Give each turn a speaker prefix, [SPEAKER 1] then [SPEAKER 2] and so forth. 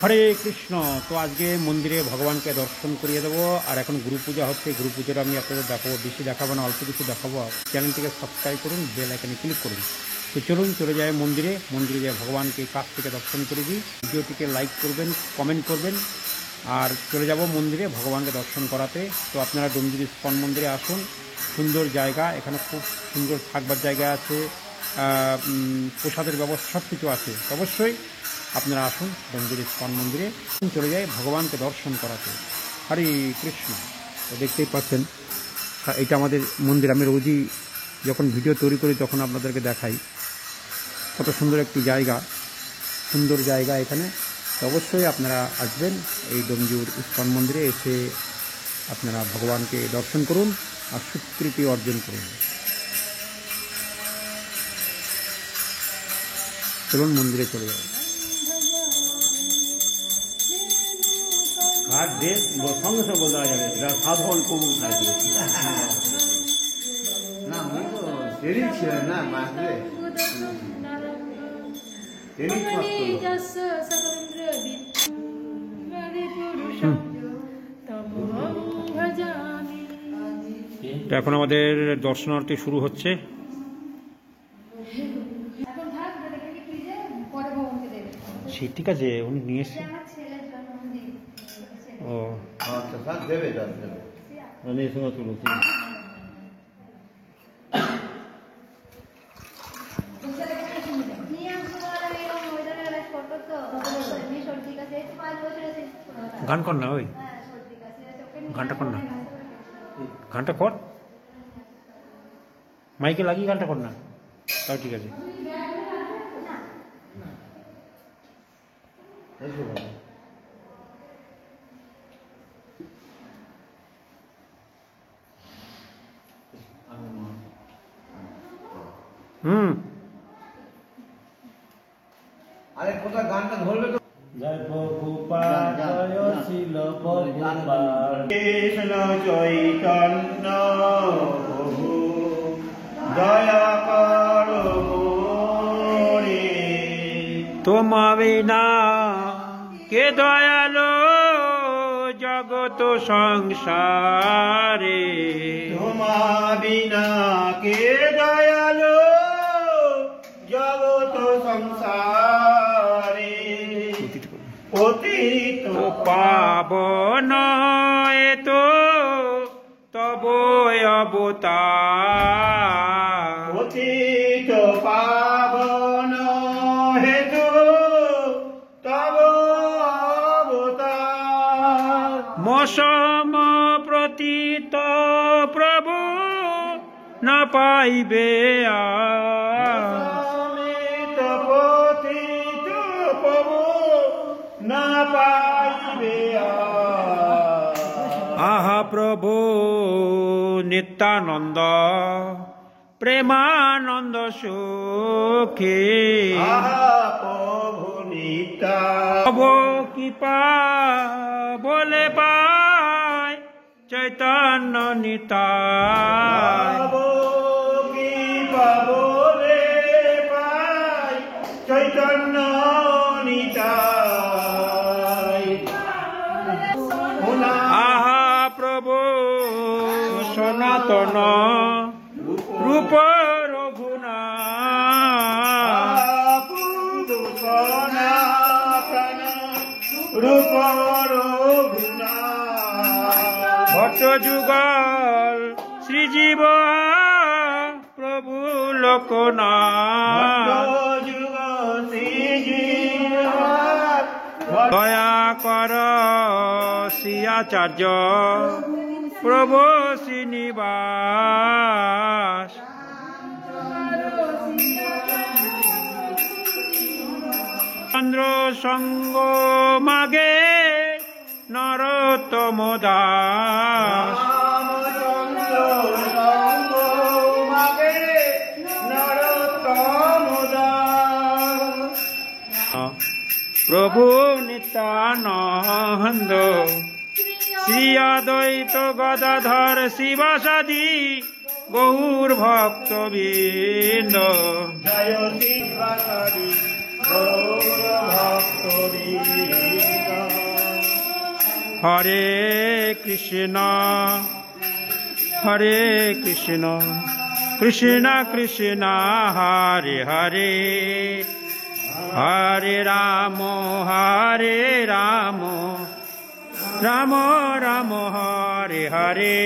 [SPEAKER 1] হরে কৃষ্ণ। তো আজকে মন্দিরে ভগবানকে দর্শন করিয়ে দেবো। আর এখন গুরু পূজা হচ্ছে, গুরু পুজোটা আমি আপনাদের দেখাবো, বেশি দেখাবো না, অল্প কিছু দেখাবো। চ্যানেলটিকে সাবস্ক্রাইব করুন, বেল আইকনে ক্লিক করুন। তো চলুন চলে যায় মন্দিরে যায় ভগবানকে কাছ থেকে দর্শন করে দিই। ভিডিওটিকে লাইক করবেন, কমেন্ট করবেন, আর চলে যাব মন্দিরে ভগবানকে দর্শন করাতে। তো আপনারা ডোমজুর ইস্কন মন্দিরে আসুন, সুন্দর জায়গা, এখানে খুব সুন্দর থাকবার জায়গা আছে, প্রসাদের ব্যবস্থা সব কিছু আছে। অবশ্যই আপনারা আসুন ডোমজুর ইস্কন মন্দিরে, চলে যায় ভগবানকে দর্শন করাতে। হরে কৃষ্ণ। তো দেখতেই পাচ্ছেন এটা আমাদের মন্দির। আমি রোজই যখন ভিডিও তৈরি করি তখন আপনাদেরকে দেখাই কত সুন্দর একটি জায়গা, সুন্দর জায়গা এখানে। তো অবশ্যই আপনারা আসবেন এই ডোমজুর ইস্কন মন্দিরে, এসে আপনারা ভগবানকে দর্শন করুন আর স্বীকৃতি অর্জন করুন। চলুন মন্দিরে চলে যাবে। ঘাট দেশ সঙ্গে সঙ্গে বলা যাবে, এটা সাধারণ কবুল থাকবে
[SPEAKER 2] না। ওই তো দেরি ছিল না মাসে দেরি
[SPEAKER 1] এখন আমাদের দর্শনার্থী শুরু হচ্ছে। ঠিক আছে, উনি নিয়ে এসছে। ও
[SPEAKER 2] আচ্ছা স্যার দেবে
[SPEAKER 1] মানে এই সময় তুলছি। গান কর না, ওই গানটা কর না, গানটা কর, মাইকে লাগিয়ে গানটা কর না, তাও ঠিক আছে।
[SPEAKER 2] আরে কোথায় গানটা ধরবে তো।
[SPEAKER 3] জয় প্রভুপাদ, জয় শিল প্রভুপাদ।
[SPEAKER 1] কৃষ্ণ চৈতন্য প্রভু দয়া করো মোরে, তোমা বিনা কে দয়ালো জগত সংসারে, তোমা বিনা কে দয়ালো জগত সংসারে, পতিত পাবন তো তব অবতার, পতিত পাবন হেতু তব অবতার, মসম প্রতীত প্রভু না পাইবে না পাইবে। আহা প্রভু নিত্যানন্দ প্রেমানন্দ সুখে, আহা প্রভু নিত্যানন্দ কৃপা বলে পায় চৈতন্য নিতাই, কৃপা বলে পায় চৈতন্য নিতাই। আহা প্রভু সনাতন রূপ রঘুনাথ, সনাতন রূপ রঘুনাথ, ভট্ট যুগল শ্রীজীব প্রভু লোকনাথ, দয়া কর শ্রীআচার্য প্রভু শ্রীনিবাস, চন্দ্র সঙ্গ মাগে নরোত্তম দাস, প্রভু নিত্যানন্দ শ্রী অদ্বৈত গদাধর শিবাসাদি গৌর ভক্তবৃন্দ, জয় শিবাসাদি গৌর ভক্তবৃন্দ। হরে কৃষ্ণ হরে কৃষ্ণ কৃষ্ণ কৃষ্ণ হরে হরে হরে রাম রাম রাম রাম হরে হরে